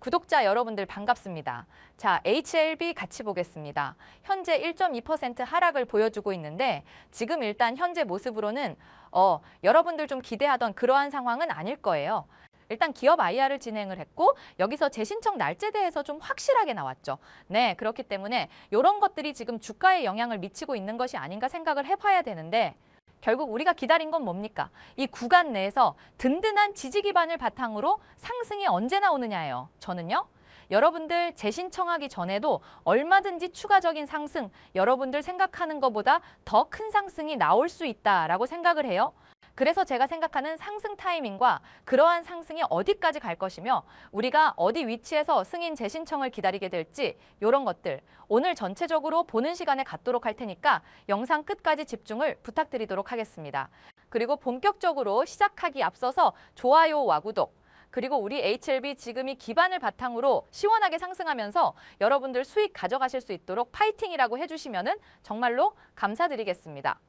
구독자 여러분들 반갑습니다. 자, HLB 같이 보겠습니다. 현재 1.2% 하락을 보여주고 있는데 지금 일단 현재 모습으로는 여러분들 좀 기대하던 그러한 상황은 아닐 거예요. 일단 기업 IR을 진행을 했고 여기서 재신청 날짜에 대해서 좀 확실하게 나왔죠. 네, 그렇기 때문에 이런 것들이 지금 주가에 영향을 미치고 있는 것이 아닌가 생각을 해봐야 되는데 결국 우리가 기다린 건 뭡니까? 이 구간 내에서 든든한 지지 기반을 바탕으로 상승이 언제 나오느냐예요. 저는요. 여러분들 재신청하기 전에도 얼마든지 추가적인 상승, 여러분들 생각하는 것보다 더 큰 상승이 나올 수 있다라고 생각을 해요. 그래서 제가 생각하는 상승 타이밍과 그러한 상승이 어디까지 갈 것이며 우리가 어디 위치에서 승인 재신청을 기다리게 될지 이런 것들 오늘 전체적으로 보는 시간에 갖도록 할 테니까 영상 끝까지 집중을 부탁드리도록 하겠습니다. 그리고 본격적으로 시작하기 앞서서 좋아요와 구독 그리고 우리 HLB 지금이 기반을 바탕으로 시원하게 상승하면서 여러분들 수익 가져가실 수 있도록 파이팅이라고 해주시면 정말로 감사드리겠습니다.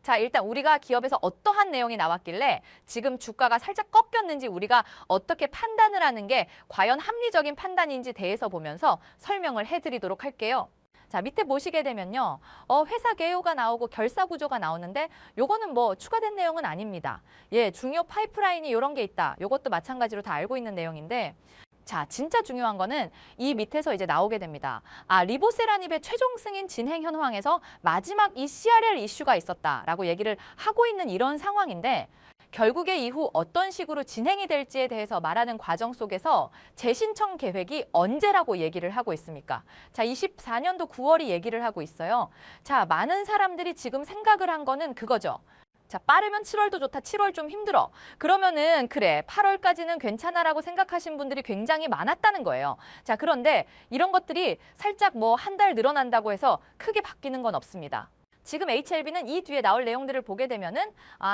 자, 일단 우리가 기업에서 어떠한 내용이 나왔길래 지금 주가가 살짝 꺾였는지 우리가 어떻게 판단을 하는 게 과연 합리적인 판단인지 대해서 보면서 설명을 해드리도록 할게요. 자, 밑에 보시게 되면요. 회사 개요가 나오고 결사 구조가 나오는데 요거는 뭐 추가된 내용은 아닙니다. 예, 중요 파이프라인이 이런 게 있다. 요것도 마찬가지로 다 알고 있는 내용인데 자, 진짜 중요한 거는 이 밑에서 이제 나오게 됩니다. 리보세라닙의 최종 승인 진행 현황에서 마지막 이 CRL 이슈가 있었다라고 얘기를 하고 있는 이런 상황인데 결국에 이후 어떤 식으로 진행이 될지에 대해서 말하는 과정 속에서 재신청 계획이 언제라고 얘기를 하고 있습니까? 자, 24년도 9월이 얘기를 하고 있어요. 자, 많은 사람들이 지금 생각을 한 거는 그거죠. 자, 빠르면 7월도 좋다. 7월 좀 힘들어. 그러면은 그래 8월까지는 괜찮아라고 생각하신 분들이 굉장히 많았다는 거예요. 자, 그런데 이런 것들이 살짝 뭐 한 달 늘어난다고 해서 크게 바뀌는 건 없습니다. 지금 HLB는 이 뒤에 나올 내용들을 보게 되면은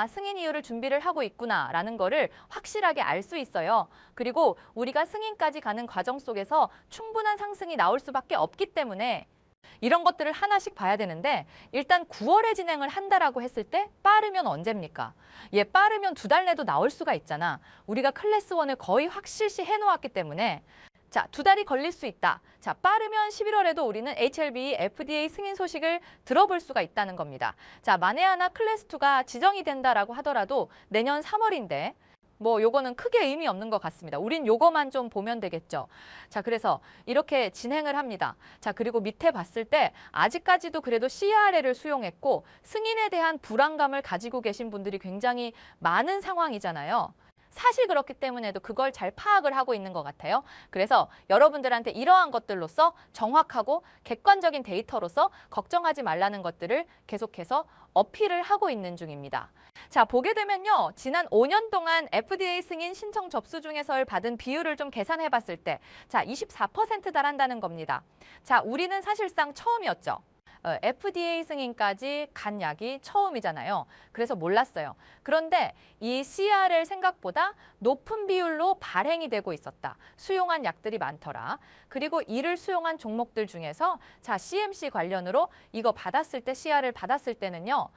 승인 이유를 준비를 하고 있구나라는 거를 확실하게 알 수 있어요. 그리고 우리가 승인까지 가는 과정 속에서 충분한 상승이 나올 수밖에 없기 때문에 이런 것들을 하나씩 봐야 되는데 일단 9월에 진행을 한다라고 했을 때 빠르면 언제입니까? 예, 빠르면 2달 내도 나올 수가 있잖아. 우리가 클래스 1을 거의 확실시 해놓았기 때문에 자, 2달이 걸릴 수 있다. 자, 빠르면 11월에도 우리는 HLB FDA 승인 소식을 들어볼 수가 있다는 겁니다. 자, 만에 하나 클래스 2가 지정이 된다라고 하더라도 내년 3월인데 뭐 요거는 크게 의미 없는 것 같습니다. 우린 요거만 좀 보면 되겠죠. 자, 그래서 이렇게 진행을 합니다. 자, 그리고 밑에 봤을 때 아직까지도 그래도 CRL을 수용했고 승인에 대한 불안감을 가지고 계신 분들이 굉장히 많은 상황이잖아요. 사실 그렇기 때문에도 그걸 잘 파악을 하고 있는 것 같아요. 그래서 여러분들한테 이러한 것들로서 정확하고 객관적인 데이터로서 걱정하지 말라는 것들을 계속해서 어필을 하고 있는 중입니다. 자, 보게 되면요. 지난 5년 동안 FDA 승인 신청 접수 중에서 받은 비율을 좀 계산해 봤을 때 자, 24% 달한다는 겁니다. 자, 우리는 사실상 처음이었죠. FDA 승인까지 간 약이 처음이잖아요. 그래서 몰랐어요. 그런데 이 CRL 생각보다 높은 비율로 발행이 되고 있었다. 수용한 약들이 많더라. 그리고 이를 수용한 종목들 중에서 자, CMC 관련으로 이거 받았을 때 CRL 받았을 때는요.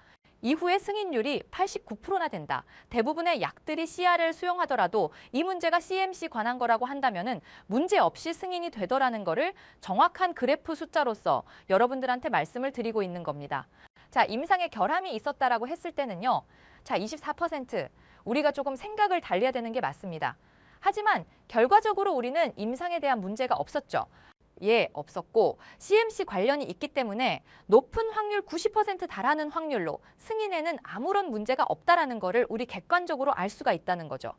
이후에 승인율이 89%나 된다. 대부분의 약들이 CR을 수용하더라도 이 문제가 CMC 관한 거라고 한다면은 문제 없이 승인이 되더라는 거를 정확한 그래프 숫자로서 여러분들한테 말씀을 드리고 있는 겁니다. 자, 임상에 결함이 있었다라고 했을 때는요. 자, 24% 우리가 조금 생각을 달려야 되는 게 맞습니다. 하지만 결과적으로 우리는 임상에 대한 문제가 없었죠. 예, 없었고 CMC 관련이 있기 때문에 높은 확률 90% 달하는 확률로 승인에는 아무런 문제가 없다라는 거를 우리 객관적으로 알 수가 있다는 거죠.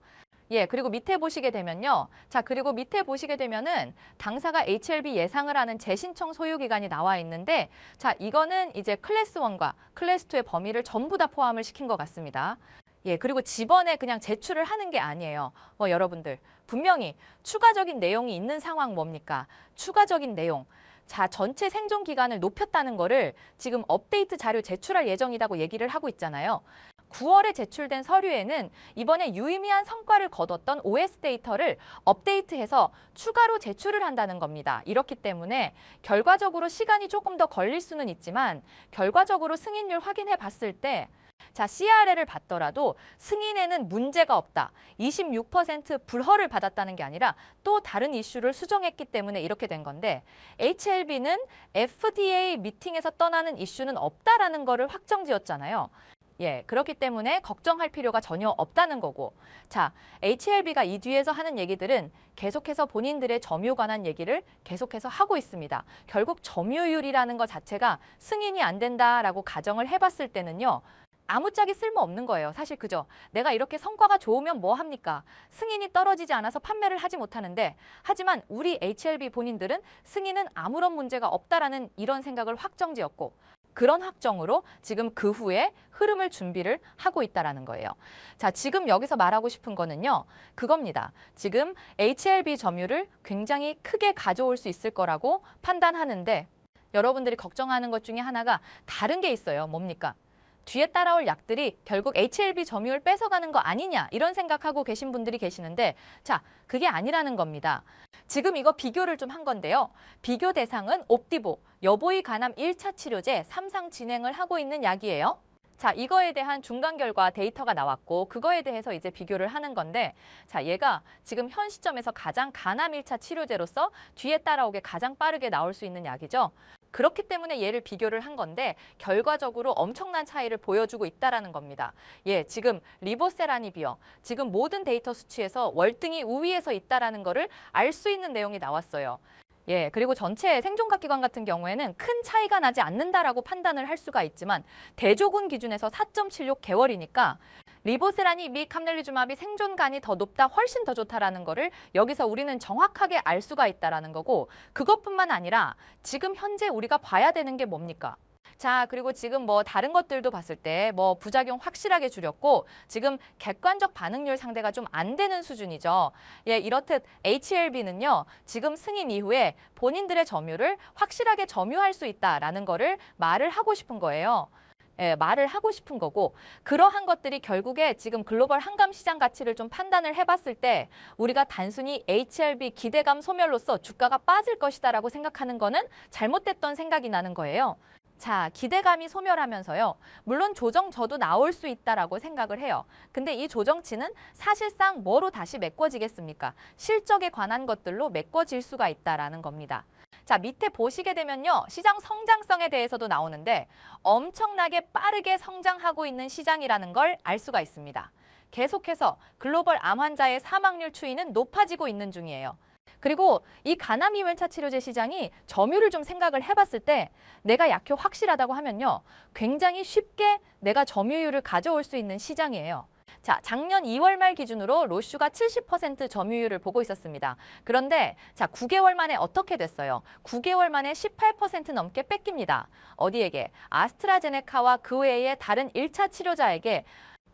예, 그리고 밑에 보시게 되면요. 자, 그리고 밑에 보시게 되면은 당사가 HLB 예상을 하는 재신청 소요 기간이 나와 있는데 자, 이거는 이제 클래스 1과 클래스 2의 범위를 전부 다 포함을 시킨 것 같습니다. 예, 그리고 지번에 그냥 제출을 하는 게 아니에요. 여러분들 분명히 추가적인 내용이 있는 상황 뭡니까? 추가적인 내용. 자, 전체 생존 기간을 높였다는 거를 지금 업데이트 자료 제출할 예정이라고 얘기를 하고 있잖아요. 9월에 제출된 서류에는 이번에 유의미한 성과를 거뒀던 OS 데이터를 업데이트해서 추가로 제출을 한다는 겁니다. 이렇기 때문에 결과적으로 시간이 조금 더 걸릴 수는 있지만 결과적으로 승인율 확인해 봤을 때 자, CRL을 받더라도 승인에는 문제가 없다. 26% 불허를 받았다는 게 아니라 또 다른 이슈를 수정했기 때문에 이렇게 된 건데 HLB는 FDA 미팅에서 떠나는 이슈는 없다라는 거를 확정지었잖아요. 예, 그렇기 때문에 걱정할 필요가 전혀 없다는 거고. 자, HLB가 이 뒤에서 하는 얘기들은 계속해서 본인들의 점유 관한 얘기를 계속해서 하고 있습니다. 결국 점유율이라는 것 자체가 승인이 안 된다라고 가정을 해봤을 때는요. 아무짝에 쓸모없는 거예요. 사실 그죠? 내가 이렇게 성과가 좋으면 뭐 합니까? 승인이 떨어지지 않아서 판매를 하지 못하는데 하지만 우리 HLB 본인들은 승인은 아무런 문제가 없다라는 이런 생각을 확정지었고 그런 확정으로 지금 그 후에 흐름을 준비를 하고 있다라는 거예요. 자, 지금 여기서 말하고 싶은 거는요. 그겁니다. 지금 HLB 점유를 굉장히 크게 가져올 수 있을 거라고 판단하는데 여러분들이 걱정하는 것 중에 하나가 다른 게 있어요. 뭡니까? 뒤에 따라올 약들이 결국 HLB 점유율 뺏어가는 거 아니냐 이런 생각하고 계신 분들이 계시는데 자, 그게 아니라는 겁니다. 지금 이거 비교를 좀 한 건데요. 비교 대상은 옵디보, 여보이 간암 1차 치료제 3상 진행을 하고 있는 약이에요. 자, 이거에 대한 중간 결과 데이터가 나왔고 그거에 대해서 이제 비교를 하는 건데 자, 얘가 지금 현 시점에서 가장 간암 1차 치료제로서 뒤에 따라오게 가장 빠르게 나올 수 있는 약이죠. 그렇기 때문에 얘를 비교를 한 건데 결과적으로 엄청난 차이를 보여주고 있다라는 겁니다. 예, 지금 리보세라니비어 지금 모든 데이터 수치에서 월등히 우위에서 있다라는 거를 알 수 있는 내용이 나왔어요. 예, 그리고 전체 생존각 기간 같은 경우에는 큰 차이가 나지 않는다라고 판단을 할 수가 있지만 대조군 기준에서 4.76개월이니까 리보세라니 및 캄렐리주마비 생존간이 더 높다, 훨씬 더 좋다라는 거를 여기서 우리는 정확하게 알 수가 있다라는 거고 그것뿐만 아니라 지금 현재 우리가 봐야 되는 게 뭡니까? 자, 그리고 지금 뭐 다른 것들도 봤을 때 뭐 부작용 확실하게 줄였고 지금 객관적 반응률 상대가 좀 안 되는 수준이죠. 예, 이렇듯 HLB는요. 지금 승인 이후에 본인들의 점유를 확실하게 점유할 수 있다라는 거를 말을 하고 싶은 거예요. 예, 말을 하고 싶은 거고 그러한 것들이 결국에 지금 글로벌 항암 시장 가치를 좀 판단을 해봤을 때 우리가 단순히 HLB 기대감 소멸로서 주가가 빠질 것이다라고 생각하는 거는 잘못됐던 생각이 나는 거예요. 자, 기대감이 소멸하면서요. 물론 조정 저도 나올 수 있다라고 생각을 해요. 근데 이 조정치는 사실상 뭐로 다시 메꿔지겠습니까? 실적에 관한 것들로 메꿔질 수가 있다라는 겁니다. 자, 밑에 보시게 되면요. 시장 성장성에 대해서도 나오는데 엄청나게 빠르게 성장하고 있는 시장이라는 걸 알 수가 있습니다. 계속해서 글로벌 암 환자의 사망률 추이는 높아지고 있는 중이에요. 그리고 이 간암 이물차 치료제 시장이 점유율을 좀 생각을 해봤을 때 내가 약효 확실하다고 하면요. 굉장히 쉽게 내가 점유율을 가져올 수 있는 시장이에요. 자, 작년 2월 말 기준으로 로슈가 70% 점유율을 보고 있었습니다. 그런데 자, 9개월 만에 어떻게 됐어요? 9개월 만에 18% 넘게 뺏깁니다. 어디에게? 아스트라제네카와 그 외의 다른 1차 치료자에게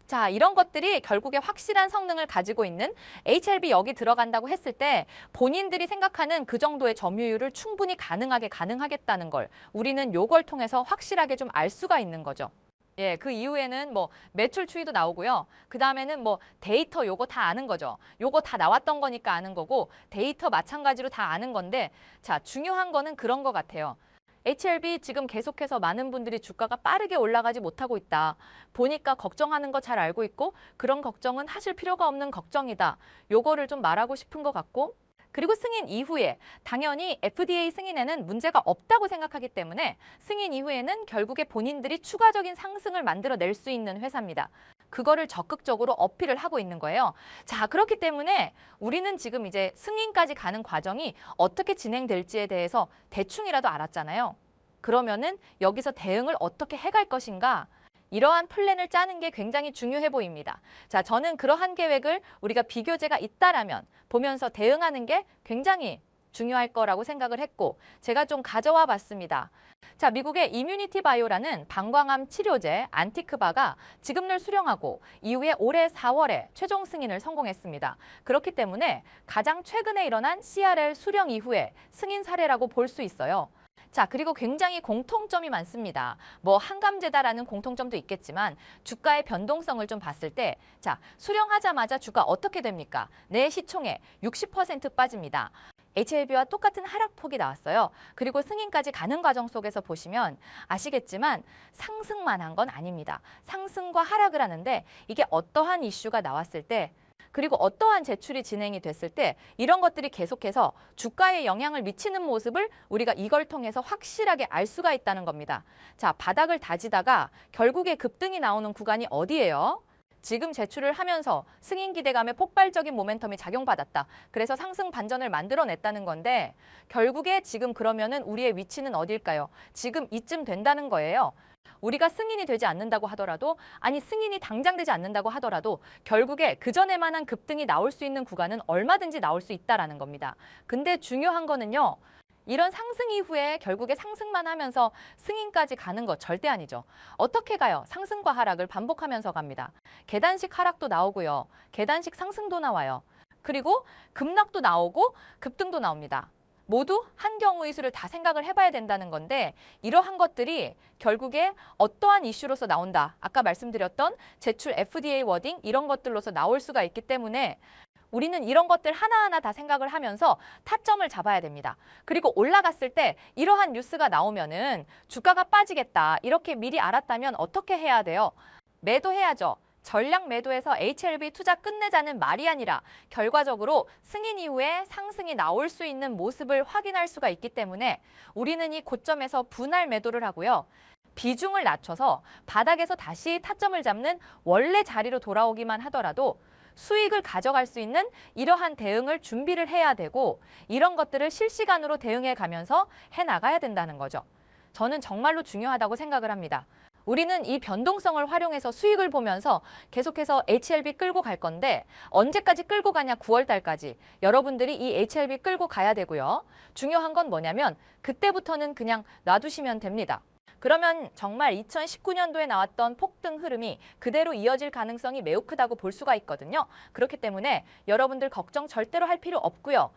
자, 이런 것들이 결국에 확실한 성능을 가지고 있는 HLB 여기 들어간다고 했을 때 본인들이 생각하는 그 정도의 점유율을 충분히 가능하겠다는 걸 우리는 요걸 통해서 확실하게 좀 알 수가 있는 거죠. 예, 그 이후에는 뭐 매출 추이도 나오고요. 그 다음에는 뭐 데이터 요거 다 아는 거죠. 요거 다 나왔던 거니까 아는 거고 데이터 마찬가지로 다 아는 건데 자, 중요한 거는 그런 거 같아요. HLB 지금 계속해서 많은 분들이 주가가 빠르게 올라가지 못하고 있다. 보니까 걱정하는 거 잘 알고 있고 그런 걱정은 하실 필요가 없는 걱정이다. 요거를 좀 말하고 싶은 것 같고 그리고 승인 이후에 당연히 FDA 승인에는 문제가 없다고 생각하기 때문에 승인 이후에는 결국에 본인들이 추가적인 상승을 만들어낼 수 있는 회사입니다. 그거를 적극적으로 어필을 하고 있는 거예요. 자, 그렇기 때문에 우리는 지금 이제 승인까지 가는 과정이 어떻게 진행될지에 대해서 대충이라도 알았잖아요. 그러면은 여기서 대응을 어떻게 해갈 것인가? 이러한 플랜을 짜는 게 굉장히 중요해 보입니다. 자, 저는 그러한 계획을 우리가 비교제가 있다라면 보면서 대응하는 게 굉장히 중요할 거라고 생각을 했고 제가 좀 가져와 봤습니다. 자, 미국의 이뮤니티 바이오라는 방광암 치료제 안티크바가 지급률 수령하고 이후에 올해 4월에 최종 승인을 성공했습니다. 그렇기 때문에 가장 최근에 일어난 CRL 수령 이후에 승인 사례라고 볼 수 있어요. 자, 그리고 굉장히 공통점이 많습니다. 뭐 한감제다라는 공통점도 있겠지만 주가의 변동성을 좀 봤을 때 자, 수령하자마자 주가 어떻게 됩니까? 내 시총의 60% 빠집니다. HLB와 똑같은 하락폭이 나왔어요. 그리고 승인까지 가는 과정 속에서 보시면 아시겠지만 상승만 한 건 아닙니다. 상승과 하락을 하는데 이게 어떠한 이슈가 나왔을 때 그리고 어떠한 제출이 진행이 됐을 때 이런 것들이 계속해서 주가에 영향을 미치는 모습을 우리가 이걸 통해서 확실하게 알 수가 있다는 겁니다. 자, 바닥을 다지다가 결국에 급등이 나오는 구간이 어디예요? 지금 제출을 하면서 승인 기대감에 폭발적인 모멘텀이 작용받았다. 그래서 상승 반전을 만들어냈다는 건데 결국에 지금 그러면은 우리의 위치는 어딜까요? 지금 이쯤 된다는 거예요. 우리가 승인이 되지 않는다고 하더라도 아니 승인이 당장 되지 않는다고 하더라도 결국에 그전에만한 급등이 나올 수 있는 구간은 얼마든지 나올 수 있다라는 겁니다. 근데 중요한 거는요. 이런 상승 이후에 결국에 상승만 하면서 승인까지 가는 거 절대 아니죠. 어떻게 가요? 상승과 하락을 반복하면서 갑니다. 계단식 하락도 나오고요. 계단식 상승도 나와요. 그리고 급락도 나오고 급등도 나옵니다. 모두 한 경우의 수를 다 생각을 해봐야 된다는 건데 이러한 것들이 결국에 어떠한 이슈로서 나온다. 아까 말씀드렸던 제출 FDA 워딩 이런 것들로서 나올 수가 있기 때문에 우리는 이런 것들 하나하나 다 생각을 하면서 타점을 잡아야 됩니다. 그리고 올라갔을 때 이러한 뉴스가 나오면은 주가가 빠지겠다. 이렇게 미리 알았다면 어떻게 해야 돼요? 매도해야죠. 전량 매도해서 HLB 투자 끝내자는 말이 아니라 결과적으로 승인 이후에 상승이 나올 수 있는 모습을 확인할 수가 있기 때문에 우리는 이 고점에서 분할 매도를 하고요. 비중을 낮춰서 바닥에서 다시 타점을 잡는 원래 자리로 돌아오기만 하더라도 수익을 가져갈 수 있는 이러한 대응을 준비를 해야 되고 이런 것들을 실시간으로 대응해 가면서 해나가야 된다는 거죠. 저는 정말로 중요하다고 생각을 합니다. 우리는 이 변동성을 활용해서 수익을 보면서 계속해서 HLB 끌고 갈 건데 언제까지 끌고 가냐 9월 달까지 여러분들이 이 HLB 끌고 가야 되고요. 중요한 건 뭐냐면 그때부터는 그냥 놔두시면 됩니다. 그러면 정말 2019년도에 나왔던 폭등 흐름이 그대로 이어질 가능성이 매우 크다고 볼 수가 있거든요. 그렇기 때문에 여러분들 걱정 절대로 할 필요 없고요.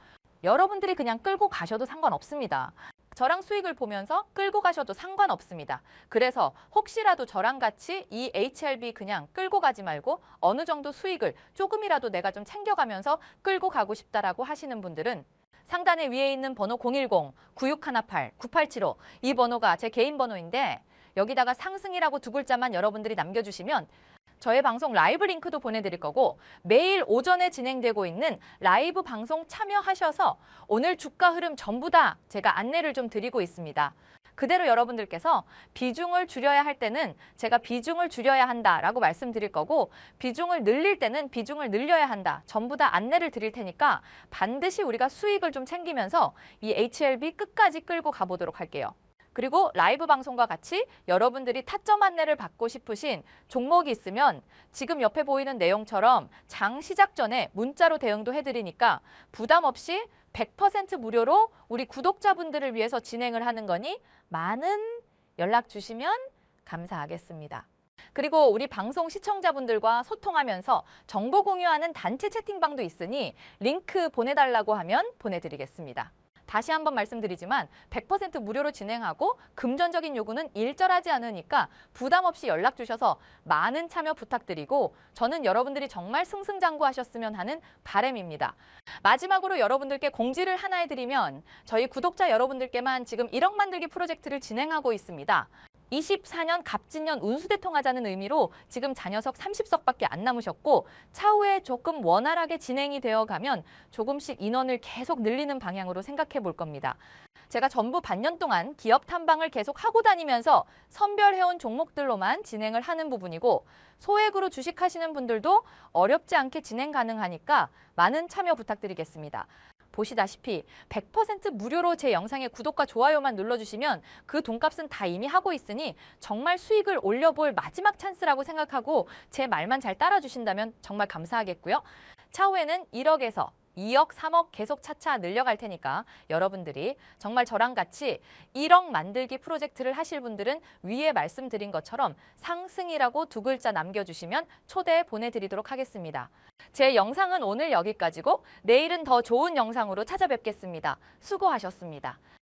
여러분들이 그냥 끌고 가셔도 상관없습니다. 저랑 수익을 보면서 끌고 가셔도 상관없습니다. 그래서 혹시라도 저랑 같이 이 HLB 그냥 끌고 가지 말고 어느 정도 수익을 조금이라도 내가 좀 챙겨가면서 끌고 가고 싶다라고 하시는 분들은 상단에 위에 있는 번호 010-9618-9875 이 번호가 제 개인 번호인데 여기다가 상승이라고 두 글자만 여러분들이 남겨주시면 저의 방송 라이브 링크도 보내드릴 거고 매일 오전에 진행되고 있는 라이브 방송 참여하셔서 오늘 주가 흐름 전부 다 제가 안내를 좀 드리고 있습니다. 그대로 여러분들께서 비중을 줄여야 할 때는 제가 비중을 줄여야 한다라고 말씀드릴 거고 비중을 늘릴 때는 비중을 늘려야 한다. 전부 다 안내를 드릴 테니까 반드시 우리가 수익을 좀 챙기면서 이 HLB 끝까지 끌고 가보도록 할게요. 그리고 라이브 방송과 같이 여러분들이 타점 안내를 받고 싶으신 종목이 있으면 지금 옆에 보이는 내용처럼 장 시작 전에 문자로 대응도 해드리니까 부담 없이 100% 무료로 우리 구독자분들을 위해서 진행을 하는 거니 많은 연락 주시면 감사하겠습니다. 그리고 우리 방송 시청자분들과 소통하면서 정보 공유하는 단체 채팅방도 있으니 링크 보내달라고 하면 보내드리겠습니다. 다시 한번 말씀드리지만 100% 무료로 진행하고 금전적인 요구는 일절하지 않으니까 부담 없이 연락 주셔서 많은 참여 부탁드리고 저는 여러분들이 정말 승승장구하셨으면 하는 바람입니다. 마지막으로 여러분들께 공지를 하나 해드리면 저희 구독자 여러분들께만 지금 1억 만들기 프로젝트를 진행하고 있습니다. 24년 갑진년 운수대통하자는 의미로 지금 잔여석 30석밖에 안 남으셨고 차후에 조금 원활하게 진행이 되어 가면 조금씩 인원을 계속 늘리는 방향으로 생각해 볼 겁니다. 제가 전부 반년 동안 기업 탐방을 계속 하고 다니면서 선별해온 종목들로만 진행을 하는 부분이고 소액으로 주식하시는 분들도 어렵지 않게 진행 가능하니까 많은 참여 부탁드리겠습니다. 보시다시피 100% 무료로 제 영상에 구독과 좋아요만 눌러주시면 그 돈값은 다 이미 하고 있으니 정말 수익을 올려볼 마지막 찬스라고 생각하고 제 말만 잘 따라주신다면 정말 감사하겠고요. 차후에는 1억에서 2억, 3억 계속 차차 늘려갈 테니까 여러분들이 정말 저랑 같이 1억 만들기 프로젝트를 하실 분들은 위에 말씀드린 것처럼 상승이라고 두 글자 남겨주시면 초대 보내드리도록 하겠습니다. 제 영상은 오늘 여기까지고 내일은 더 좋은 영상으로 찾아뵙겠습니다. 수고하셨습니다.